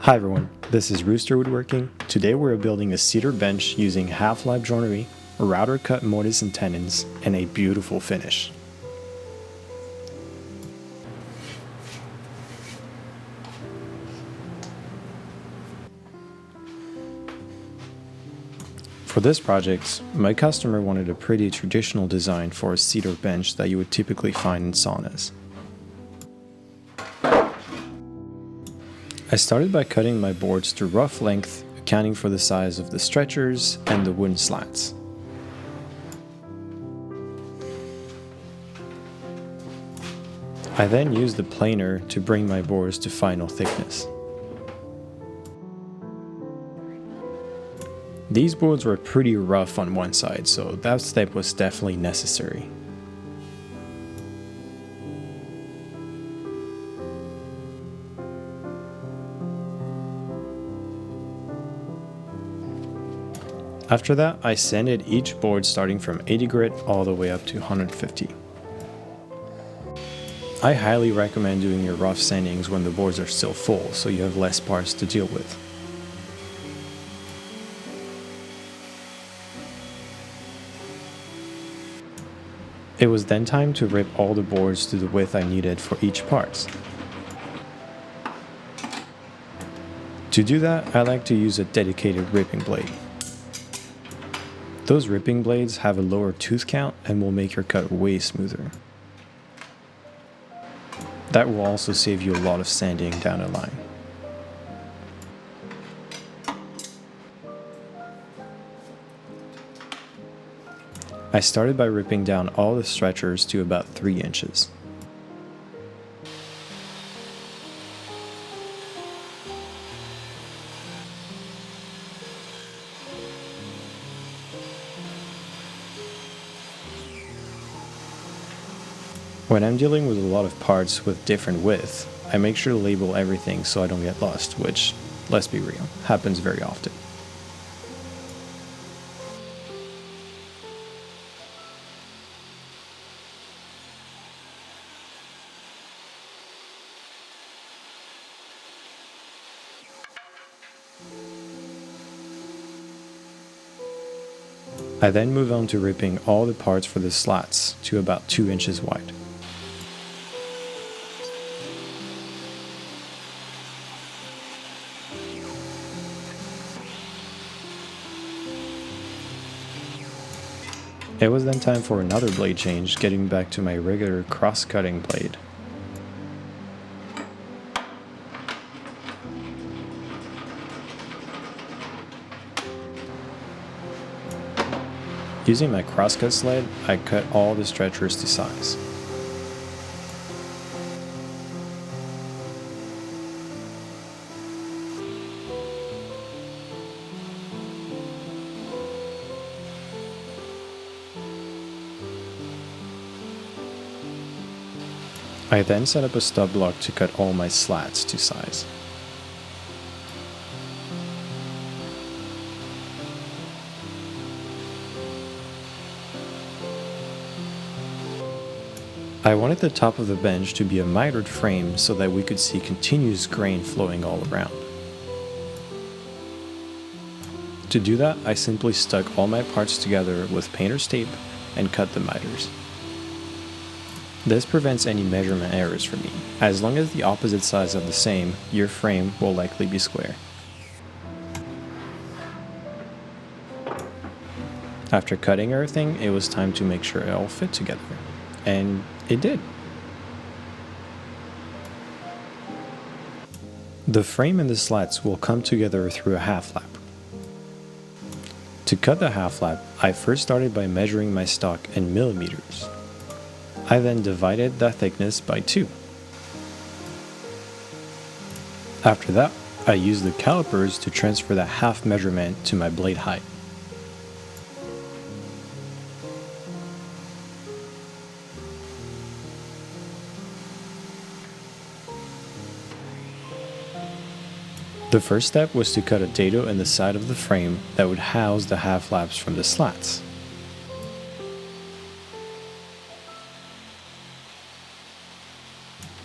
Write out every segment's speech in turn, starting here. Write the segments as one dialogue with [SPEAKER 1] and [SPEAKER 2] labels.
[SPEAKER 1] Hi everyone, this is Rooster Woodworking. Today we're building a cedar bench using half-lap joinery, router cut mortise and tenons, and a beautiful finish. For this project, my customer wanted a pretty traditional design for a cedar bench that you would typically find in saunas. I started by cutting my boards to rough length, accounting for the size of the stretchers and the wooden slats. I then used the planer to bring my boards to final thickness. These boards were pretty rough on one side, so that step was definitely necessary. After that, I sanded each board starting from 80 grit all the way up to 150. I highly recommend doing your rough sandings when the boards are still full, so you have less parts to deal with. It was then time to rip all the boards to the width I needed for each part. To do that, I like to use a dedicated ripping blade. Those ripping blades have a lower tooth count and will make your cut way smoother. That will also save you a lot of sanding down the line. I started by ripping down all the stretchers to about 3 inches. When I'm dealing with a lot of parts with different width, I make sure to label everything so I don't get lost, which, let's be real, happens very often. I then move on to ripping all the parts for the slats to about 2 inches wide. It was then time for another blade change, getting back to my regular cross-cutting blade. Using my crosscut sled, I cut all the stretchers to size. I then set up a stub block to cut all my slats to size. I wanted the top of the bench to be a mitered frame so that we could see continuous grain flowing all around. To do that, I simply stuck all my parts together with painter's tape and cut the miters. This prevents any measurement errors for me. As long as the opposite sides are the same, your frame will likely be square. After cutting everything, it was time to make sure it all fit together. And it did. The frame and the slats will come together through a half lap. To cut the half lap, I first started by measuring my stock in millimeters. I then divided that thickness by 2. After that, I used the calipers to transfer the half measurement to my blade height. The first step was to cut a dado in the side of the frame that would house the half laps from the slats.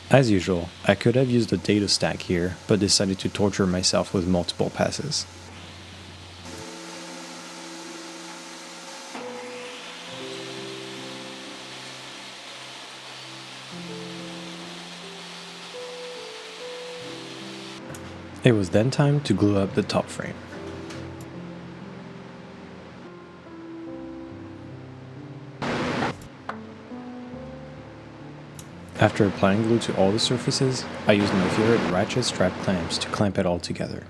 [SPEAKER 1] As usual, I could have used a dado stack here, but decided to torture myself with multiple passes. It was then time to glue up the top frame. After applying glue to all the surfaces, I used my favorite ratchet strap clamps to clamp it all together.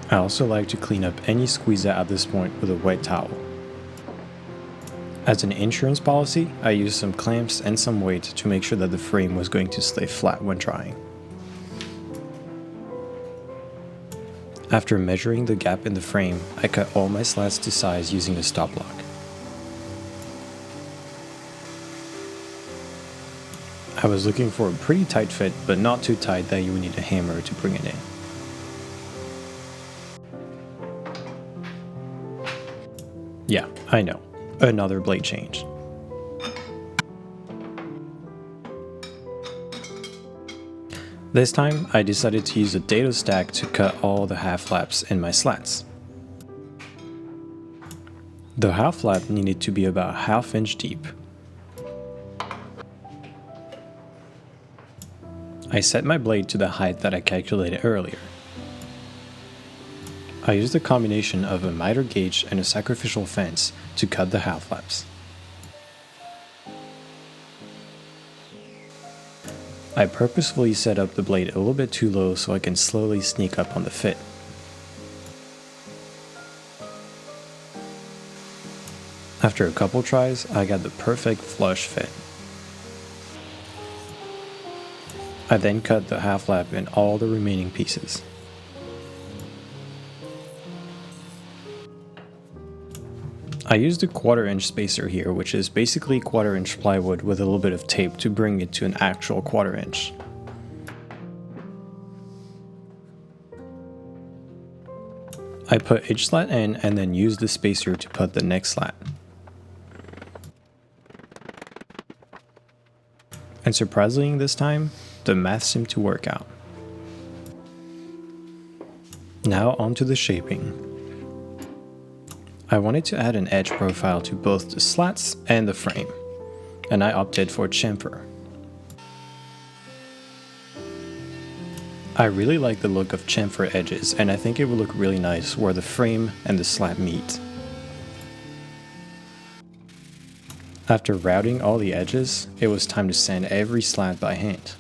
[SPEAKER 1] I also like to clean up any squeeze out at this point with a wet towel. As an insurance policy, I used some clamps and some weight to make sure that the frame was going to stay flat when drying. After measuring the gap in the frame, I cut all my slats to size using a stop block. I was looking for a pretty tight fit, but not too tight that you would need a hammer to bring it in. Yeah, I know, another blade change. This time, I decided to use a dado stack to cut all the half flaps in my slats. The half flap needed to be about ½ inch deep. I set my blade to the height that I calculated earlier. I used a combination of a miter gauge and a sacrificial fence to cut the half flaps. I purposefully set up the blade a little bit too low so I can slowly sneak up on the fit. After a couple tries, I got the perfect flush fit. I then cut the half flap in all the remaining pieces. I used a 1/4 inch spacer here, which is basically 1/4 inch plywood with a little bit of tape to bring it to an actual 1/4 inch. I put each slat in and then used the spacer to put the next slat. And surprisingly this time, the math seemed to work out. Now onto the shaping. I wanted to add an edge profile to both the slats and the frame, and I opted for chamfer. I really like the look of chamfer edges, and I think it would look really nice where the frame and the slat meet. After routing all the edges, it was time to sand every slat by hand.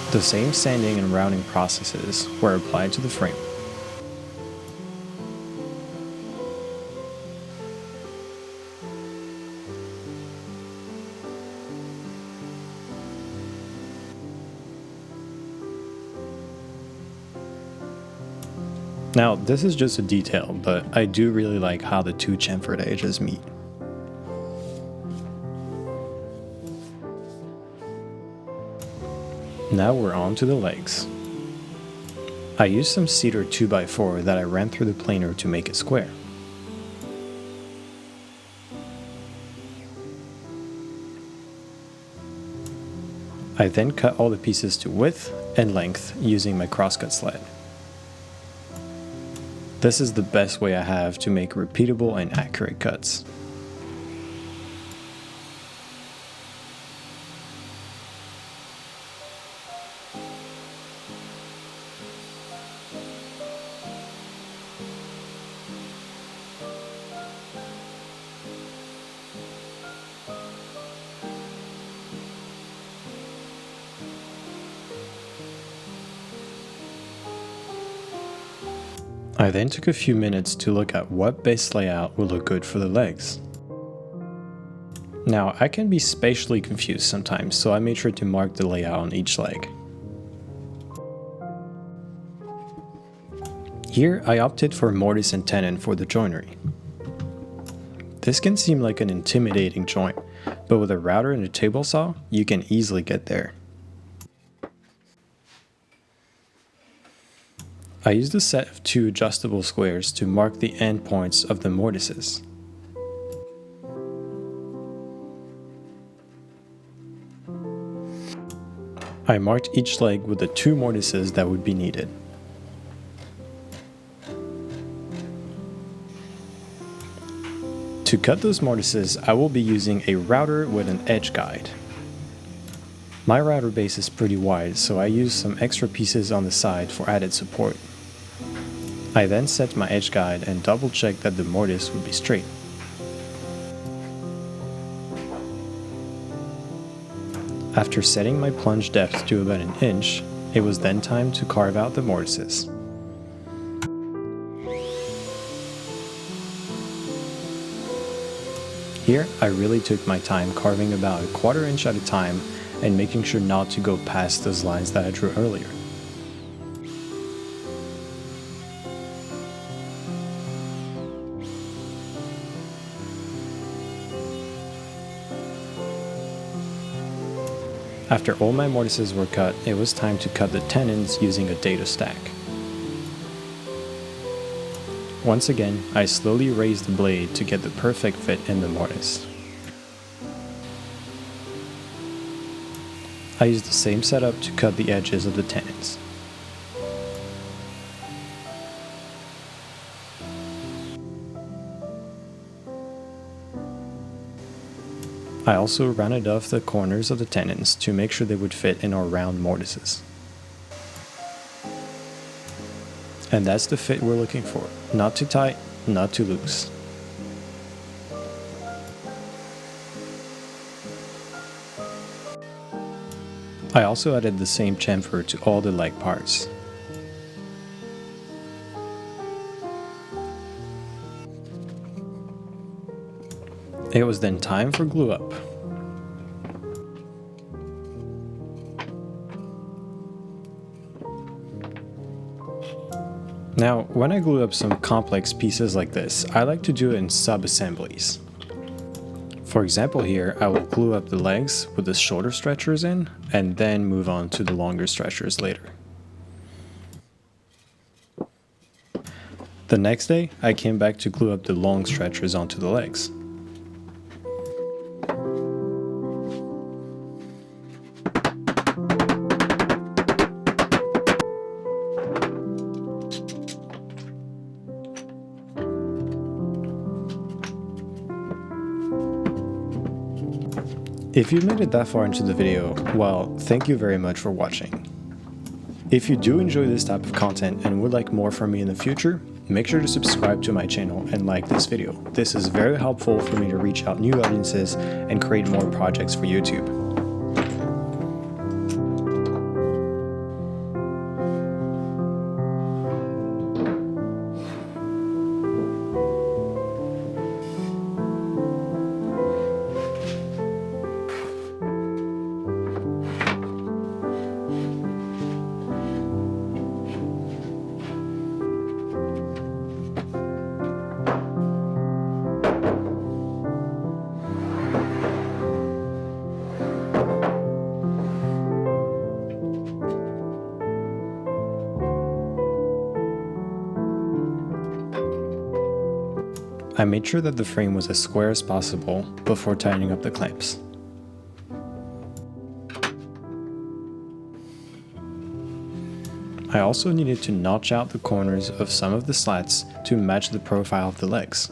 [SPEAKER 1] The same sanding and routing processes were applied to the frame. Now, this is just a detail, but I do really like how the two chamfered edges meet. Now we're on to the legs. I used some Cedar 2x4 that I ran through the planer to make it square. I then cut all the pieces to width and length using my crosscut sled. This is the best way I have to make repeatable and accurate cuts. I then took a few minutes to look at what base layout would look good for the legs. Now, I can be spatially confused sometimes, so I made sure to mark the layout on each leg. Here, I opted for mortise and tenon for the joinery. This can seem like an intimidating joint, but with a router and a table saw, you can easily get there. I used a set of 2 adjustable squares to mark the end points of the mortises. I marked each leg with the 2 mortises that would be needed. To cut those mortises, I will be using a router with an edge guide. My router base is pretty wide, so I used some extra pieces on the side for added support. I then set my edge guide and double checked that the mortise would be straight. After setting my plunge depth to about 1 inch, it was then time to carve out the mortises. Here, I really took my time carving about 1/4 inch at a time and making sure not to go past those lines that I drew earlier. After all my mortises were cut, it was time to cut the tenons using a dado stack. Once again, I slowly raised the blade to get the perfect fit in the mortise. I used the same setup to cut the edges of the tenons. I also rounded off the corners of the tenons to make sure they would fit in our round mortises. And that's the fit we're looking for. Not too tight, not too loose. I also added the same chamfer to all the leg parts. It was then time for glue up. Now, when I glue up some complex pieces like this, I like to do it in sub-assemblies. For example here, I will glue up the legs with the shorter stretchers in, and then move on to the longer stretchers later. The next day, I came back to glue up the long stretchers onto the legs. If you made it that far into the video, well, thank you very much for watching. If you do enjoy this type of content and would like more from me in the future, make sure to subscribe to my channel and like this video. This is very helpful for me to reach out new audiences and create more projects for YouTube. I made sure that the frame was as square as possible before tightening up the clamps. I also needed to notch out the corners of some of the slats to match the profile of the legs.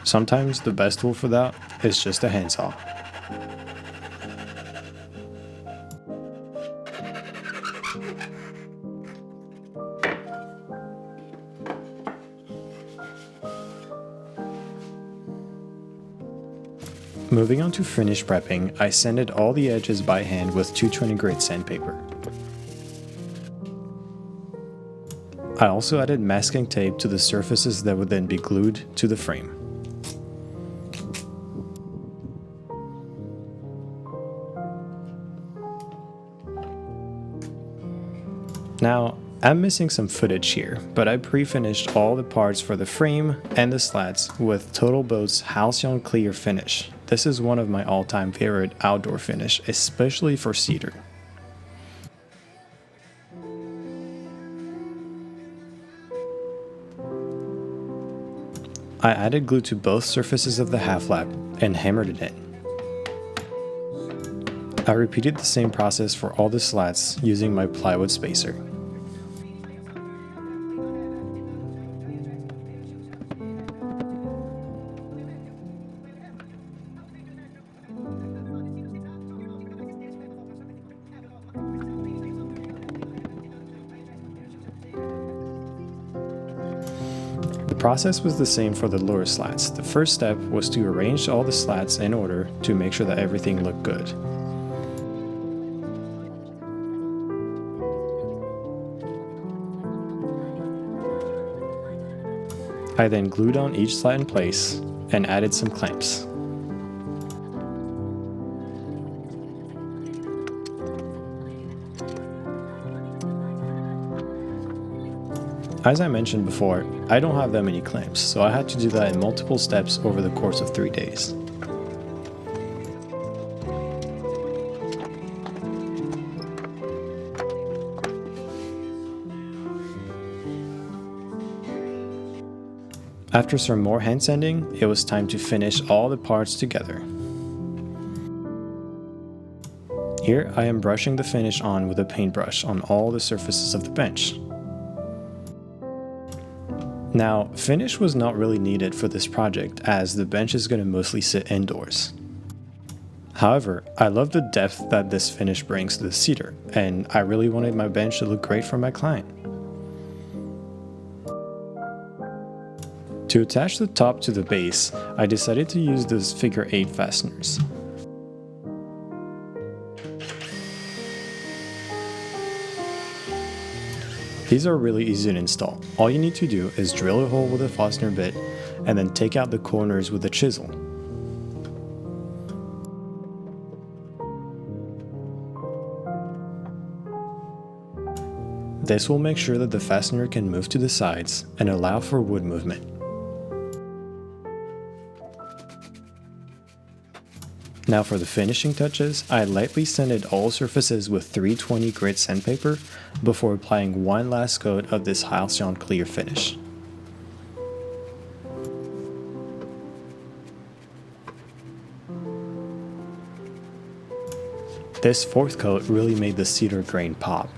[SPEAKER 1] Sometimes the best tool for that is just a handsaw. Moving on to finish prepping, I sanded all the edges by hand with 220 grit sandpaper. I also added masking tape to the surfaces that would then be glued to the frame. Now, I'm missing some footage here, but I pre-finished all the parts for the frame and the slats with Total Boat's Halcyon Clear finish. This is one of my all-time favorite outdoor finish, especially for Cedar. I added glue to both surfaces of the half lap and hammered it in. I repeated the same process for all the slats using my plywood spacer. The process was the same for the lower slats. The first step was to arrange all the slats in order to make sure that everything looked good. I then glued on each slat in place and added some clamps. As I mentioned before, I don't have that many clamps, so I had to do that in multiple steps over the course of 3 days. After some more hand sanding, it was time to finish all the parts together. Here I am brushing the finish on with a paintbrush on all the surfaces of the bench. Now, finish was not really needed for this project as the bench is going to mostly sit indoors. However, I love the depth that this finish brings to the Cedar, and I really wanted my bench to look great for my client. To attach the top to the base, I decided to use those figure 8 fasteners. These are really easy to install. All you need to do is drill a hole with a fastener bit and then take out the corners with a chisel. This will make sure that the fastener can move to the sides and allow for wood movement. Now for the finishing touches, I lightly sanded all surfaces with 320 grit sandpaper before applying one last coat of this Halcyon Clear finish. This fourth coat really made the cedar grain pop.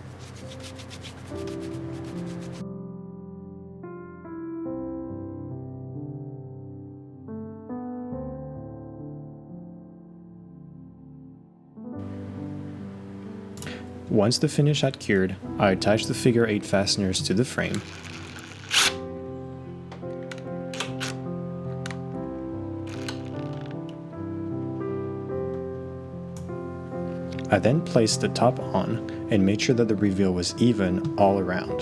[SPEAKER 1] Once the finish had cured, I attached the figure 8 fasteners to the frame. I then placed the top on and made sure that the reveal was even all around.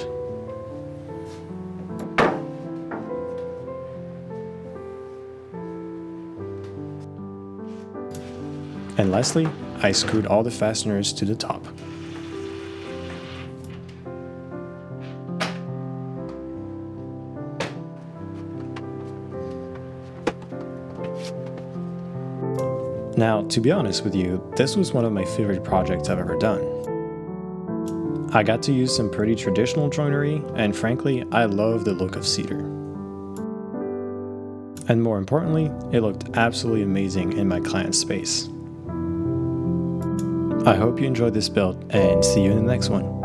[SPEAKER 1] And lastly, I screwed all the fasteners to the top. Now, to be honest with you, this was one of my favorite projects I've ever done. I got to use some pretty traditional joinery, and frankly, I love the look of Cedar. And more importantly, it looked absolutely amazing in my client's space. I hope you enjoyed this build, and see you in the next one.